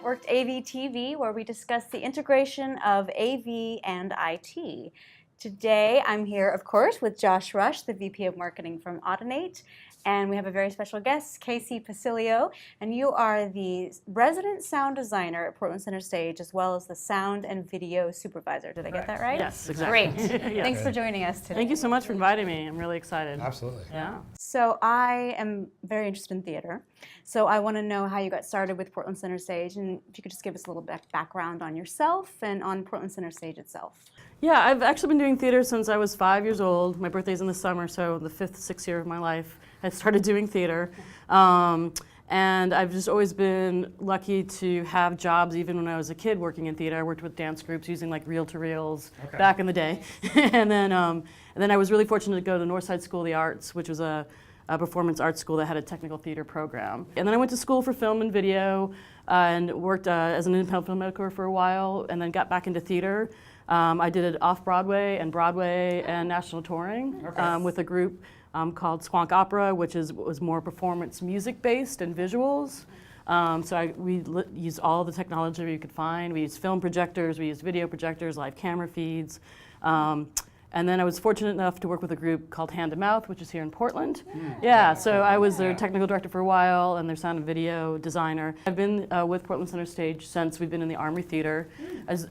NetworkedAV TV, where we discuss the integration of AV and IT. Today, I'm here, of course, with Josh Rush, the VP of Marketing from Audinate, and we have a very special guest, Casi Pacilio, and you are the resident sound designer at Portland Center Stage, as well as the sound and video supervisor. Did I get that right? Yes, exactly. Great. Yes. Thanks for joining us today. Thank you so much for inviting me. I'm really excited. Absolutely. Yeah. So I am very interested in theater. So I want to know how you got started with Portland Center Stage, and if you could just give us a little background on yourself and on Portland Center Stage itself. Yeah, I've actually been doing theater since I was 5 years old. My birthday's in the summer, so the 5th, 6th year of my life, I started doing theater. And I've just always been lucky to have jobs, even when I was a kid working in theater. I worked with dance groups using like reel-to-reels back in the day. and then I was really fortunate to go to Northside School of the Arts, which was a performance arts school that had a technical theater program. And then I went to school for film and video and worked as an independent filmmaker for a while, and then got back into theater. I did it off-Broadway and Broadway and national touring with a group called Squonk Opera, which was more performance music-based and visuals. We used all the technology we could find. We used film projectors, we used video projectors, live camera feeds. And then I was fortunate enough to work with a group called Hand to Mouth, which is here in Portland. Yeah, so I was their technical director for a while and their sound and video designer. I've been with Portland Center Stage since we've been in the Armory Theater.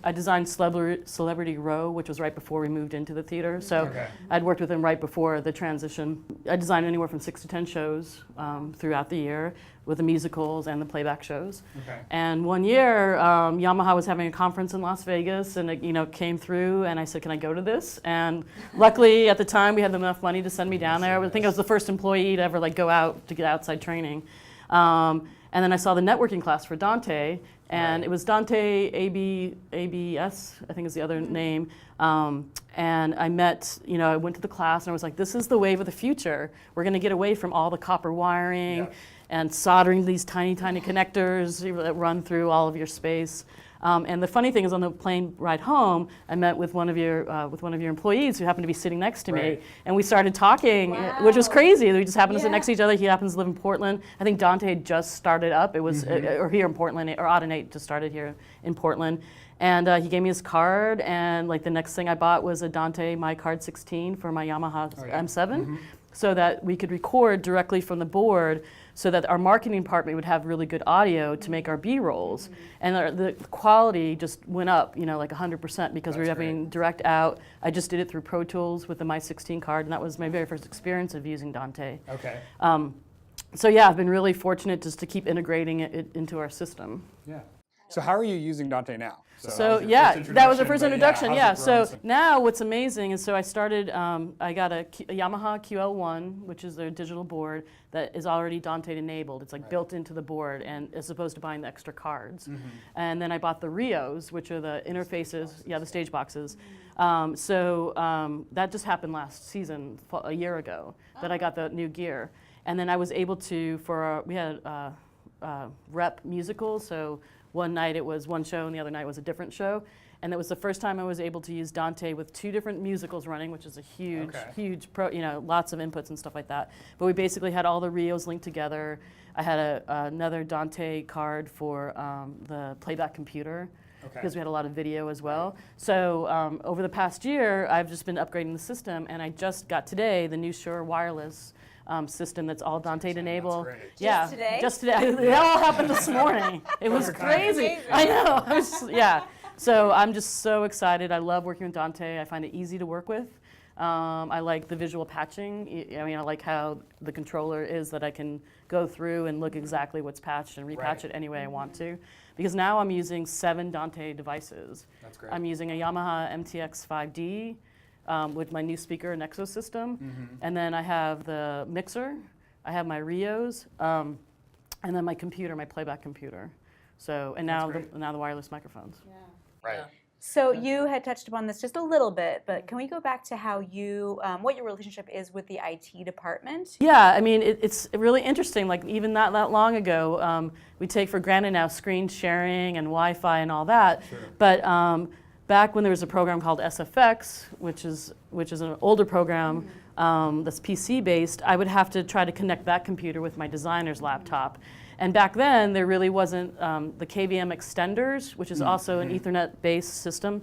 I designed Celebrity Row, which was right before we moved into the theater. So I'd worked with them right before the transition. I designed anywhere from 6 to 10 shows throughout the year, with the musicals and the playback shows. And one year, Yamaha was having a conference in Las Vegas, and it came through, and I said, can I go to this? And luckily, at the time, we had enough money to send me down there. I think I was the first employee to ever go out to get outside training. And then I saw the networking class for Dante, and it was Dante ABS, I think is the other name. And I met, I went to the class, and I was like, this is the wave of the future. We're going to get away from all the copper wiring and soldering these tiny, tiny connectors that run through all of your space. And the funny thing is, on the plane ride home, I met with one of your employees who happened to be sitting next to me, and we started talking, which was crazy. We just happened to sit next to each other. He happens to live in Portland. I think Dante had just started up. It was or here in Portland, or Audinate just started here in Portland. And he gave me his card, and the next thing I bought was a Dante My Card 16 for my Yamaha M7, so that we could record directly from the board, so that our marketing department would have really good audio to make our B-rolls. And the quality just went up, like 100%, because we were having direct out. I just did it through Pro Tools with the My 16 card, and that was my very first experience of using Dante. So yeah, I've been really fortunate just to keep integrating it into our system. Yeah. So how are you using Dante now? So that was the first introduction. So now what's amazing is, so I started, I got a Yamaha QL1, which is their digital board that is already Dante enabled. It's built into the board, and as opposed to buying the extra cards. And then I bought the Rios, which are the interfaces, the stage boxes. That just happened last season, a year ago, that I got the new gear. And then I was able to, we had rep musicals, so one night it was one show and the other night was a different show. And it was the first time I was able to use Dante with 2 different musicals running, which is a huge, lots of inputs and stuff like that. But we basically had all the Rios linked together. I had another Dante card for the playback computer, because we had a lot of video as well. So over the past year, I've just been upgrading the system, and I just got today the new Shure wireless system that's all Dante enabled. Just today? Just today. It all happened this morning. It was crazy. I know. So I'm just so excited. I love working with Dante. I find it easy to work with. I like the visual patching. I like how the controller is, that I can go through and look exactly what's patched and repatch it any way I want to. Because now I'm using 7 Dante devices. That's great. I'm using a Yamaha MTX 5D. With my new speaker Nexo system, and then I have the mixer, I have my Rios, and then my computer, my playback computer. So, and now the wireless microphones. So you had touched upon this just a little bit, but can we go back to how what your relationship is with the IT department? Yeah, it's really interesting. Even not that long ago, we take for granted now screen sharing and Wi-Fi and all that, but back when there was a program called SFX, which is an older program that's PC based, I would have to try to connect that computer with my designer's laptop. And back then, there really wasn't the KVM extenders, which is also an Ethernet-based system.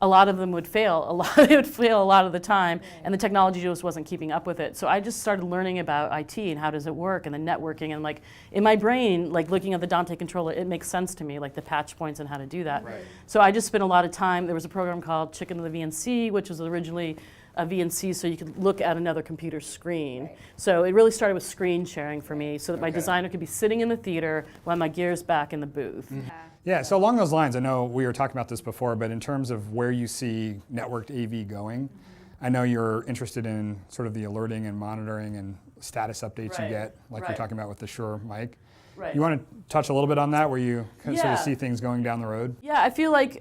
A lot of them would fail. It would fail a lot of the time, and the technology just wasn't keeping up with it. So I just started learning about IT and how does it work, and the networking, and like in my brain, like looking at the Dante controller, it makes sense to me, like the patch points and how to do that. Right. So I just spent a lot of time. There was a program called Chicken of the VNC, which was originally a VNC so you could look at another computer's screen. Right. So it really started with screen sharing for me so that my designer could be sitting in the theater while my gear's back in the booth. Yeah, so along those lines, I know we were talking about this before, but in terms of where you see networked AV going, I know you're interested in sort of the alerting and monitoring and status updates you get, like you're talking about with the Shure mic. Right. You want to touch a little bit on that, where you can sort of Yeah. see things going down the road? Yeah, I feel like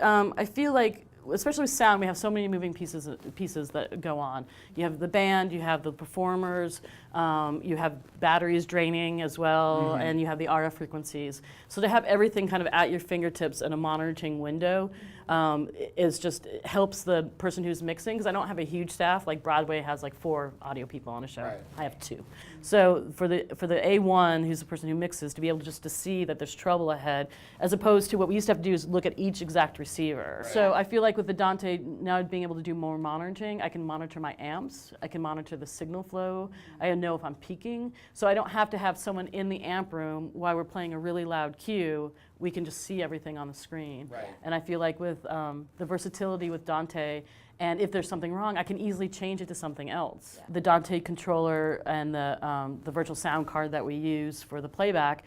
especially with sound, we have so many moving pieces that go on. You have the band, you have the performers, you have batteries draining as well, and you have the RF frequencies. So to have everything kind of at your fingertips in a monitoring window it helps the person who's mixing, because I don't have a huge staff. Like Broadway has like 4 audio people on a show. Right. I have 2. So for the A1, who's the person who mixes, to be able just to see that there's trouble ahead, as opposed to what we used to have to do is look at each exact receiver. Right. So I feel like with the Dante, now being able to do more monitoring, I can monitor my amps, I can monitor the signal flow, I know if I'm peaking, so I don't have to have someone in the amp room while we're playing a really loud cue. We can just see everything on the screen. Right. And I feel like with the versatility with Dante, and if there's something wrong, I can easily change it to something else. Yeah. The Dante controller and the virtual sound card that we use for the playback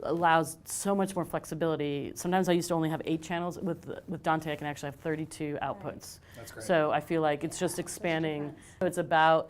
allows so much more flexibility. Sometimes I used to only have 8 channels. With Dante, I can actually have 32 outputs. That's great. So I feel like it's just expanding. So it's about,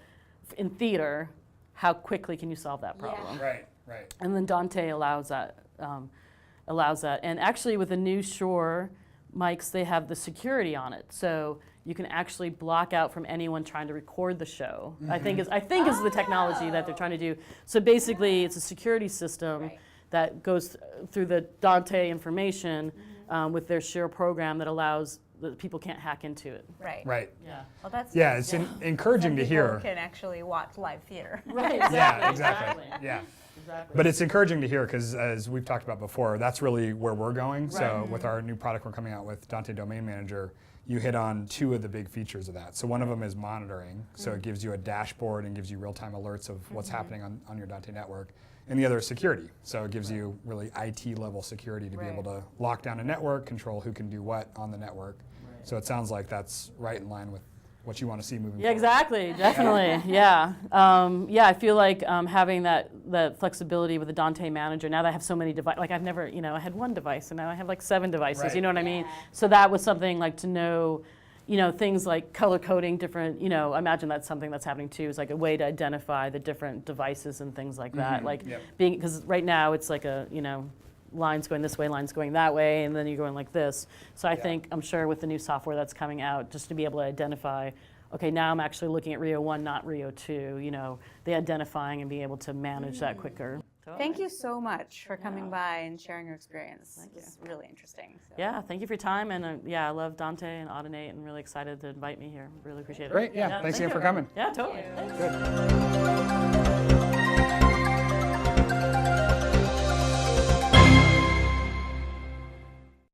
in theater, how quickly can you solve that problem? Yeah. Right, right. And then Dante allows that. And actually with the new Shure mics, they have the security on it. So you can actually block out from anyone trying to record the show. I think is the technology that they're trying to do. So basically it's a security system that goes through the Dante information with their Shure program that allows that people can't hack into it. Right. Right. Yeah. Well, that's Yeah, it's encouraging to hear. People can actually watch live theater. Right. Yeah, exactly. Yeah. Exactly. But it's encouraging to hear because, as we've talked about before, that's really where we're going. Right. So with our new product we're coming out with, Dante Domain Manager, you hit on 2 of the big features of that. So one of them is monitoring. So it gives you a dashboard and gives you real-time alerts of what's happening on your Dante network. And the other is security. So it gives you really IT-level security to be able to lock down a network, control who can do what on the network. So it sounds like that's right in line with what you want to see moving forward. Yeah, exactly, definitely, yeah. I feel like having that flexibility with the Dante Manager, now that I have so many devices, like I've never, I had 1 device and now I have like 7 devices, Right. you know what I mean? So that was something like to know, things like color coding different, I imagine that's something that's happening too, is like a way to identify the different devices and things like that. Like because right now it's like a, lines going this way, lines going that way, and then you're going like this. So I think, I'm sure with the new software that's coming out, just to be able to identify, okay, now I'm actually looking at Rio 1, not Rio 2, the identifying and being able to manage that quicker. Thank you so much for coming by and sharing your experience. It's really interesting. So. Yeah, thank you for your time, and I love Dante and Audinate, and really excited to invite me here. Really appreciate it. Great, yeah. Thanks again for coming. Yeah, totally. Good.